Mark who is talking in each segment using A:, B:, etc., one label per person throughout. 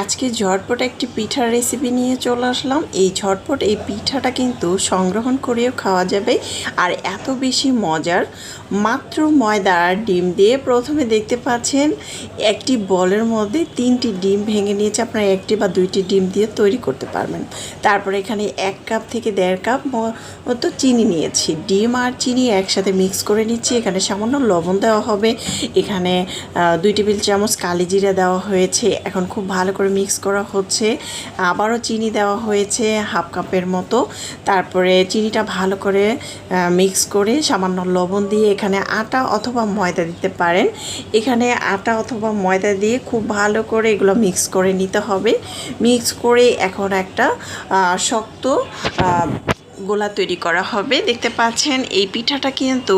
A: আজকে ঝটপট একটি পিঠার রেসিপি নিয়ে চলে আসলাম। এই ঝটপট এই পিঠাটা কিন্তু সংগ্রহণ করেও খাওয়া যাবে আর এত বেশি মজার। মাত্র ময়দা আর ডিম দিয়ে প্রথমে দেখতে পাচ্ছেন একটি বলের মধ্যে 3টি ডিম ভেঙে নিয়েছে। আপনারা একটি বা 2টি ডিম দিয়ে তৈরি করতে পারবেন। তারপরে এখানে 1 কাপ থেকে 1.5 কাপ মতো চিনি নিয়েছি। ডিম আর চিনি একসাথে মিক্স করে নিচ্ছি। এখানে সামান্য লবণ দেওয়া হবে। এখানে 2 টেবিল চামচ কালি জিরা দেওয়া হয়েছে। এখন খুব ভালো করে মিক্স করা হচ্ছে। আবারও চিনি দেওয়া হয়েছে 1/2 কাপের মতো। তারপরে চিনিটা ভালো করে মিক্স করে সামান্য লবণ দিয়ে এখানে আটা অথবা ময়দা দিতে পারেন। এখানে আটা অথবা ময়দা দিয়ে খুব ভালো করে এগুলো মিক্স করে নিতে হবে। মিক্স করে এখন একটা শক্ত গোলা তৈরি করা হবে। দেখতে পাচ্ছেন এই পিঠাটা কিন্তু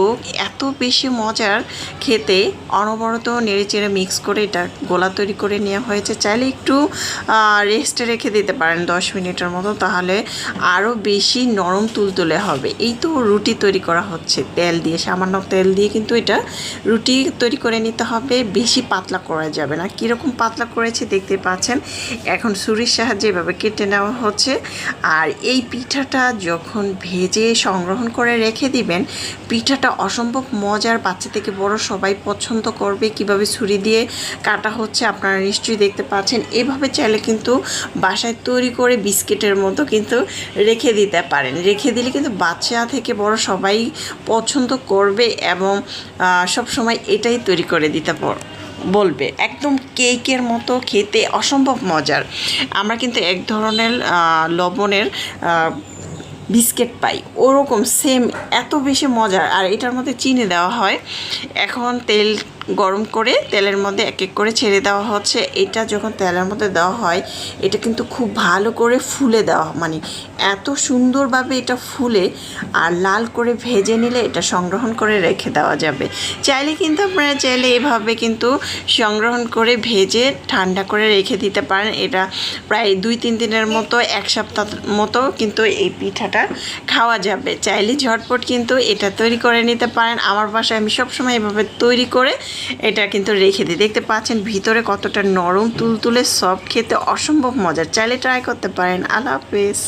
A: এত বেশি মজার খেতে। অনবরত নেড়েচেড়ে মিক্স করে এটা গোলা তৈরি করে নেওয়া হয়েছে। চাইলে একটু রেস্টে রেখে দিতে পারেন 10 মিনিটের মতো, তাহলে আরও বেশি নরম তুলতুলে হবে। এই তো রুটি তৈরি করা হচ্ছে তেল দিয়ে, সামান্য তেল দিয়ে কিন্তু এটা রুটি তৈরি করে নিতে হবে। বেশি পাতলা করা যাবে না। কীরকম পাতলা করেছে দেখতে পাচ্ছেন। এখন ছুরির সাহায্যে এভাবে কেটে নেওয়া হচ্ছে। আর এই পিঠাটা যখন ভেজে সংগ্রহণ করে রেখে দিবেন, পিঠাটা অসম্ভব মজার। বাচ্চা থেকে বড় সবাই পছন্দ করবে। কিভাবে ছুরি দিয়ে কাটা হচ্ছে আপনারা নিশ্চয়ই দেখতে পাচ্ছেন। এভাবে চাইলে কিন্তু বাসায় তৈরি করে বিস্কিটের মতো কিন্তু রেখে দিতে পারেন। রেখে দিলে কিন্তু বাচ্চা থেকে বড় সবাই পছন্দ করবে এবং সব সময় এটাই তৈরি করে দিতে বলবে। একদম কেকের মতো খেতে অসম্ভব মজার। আমরা কিন্তু এক ধরনের লবণের বিস্কিট পাই, ওরকম সেম এত বেশি মজার। আর এটার মধ্যে চিনি দেওয়া হয়। এখন তেল গরম করে তেলের মধ্যে এক এক করে ছেড়ে দেওয়া হচ্ছে। এটা যখন তেলের মধ্যে দেওয়া হয় এটা কিন্তু খুব ভালো করে ফুলে দেওয়া, মানে এত সুন্দরভাবে এটা ফুলে আর লাল করে ভেজে নিলে এটা সংগ্রহণ করে রেখে দেওয়া যাবে। চাইলে কিন্তু আপনারা চাইলে এভাবে কিন্তু সংগ্রহণ করে ভেজে ঠান্ডা করে রেখে দিতে পারেন। এটা প্রায় 2-3 দিনের মতো, 1 সপ্তাহ মতো কিন্তু এই পিঠাটা খাওয়া যাবে। চাইলে ঝটপট কিন্তু এটা তৈরি করে নিতে পারেন। আমার বাসায় আমি সবসময় এভাবে তৈরি করে এটা কিন্তু রেখে দিই। দেখতে পাচ্ছেন ভিতরে কতটা নরম তুলতুলে সফট, খেতে অসম্ভব মজার। চাইলে ট্রাই করতে পারেন। আল্লাহ হাফেজ।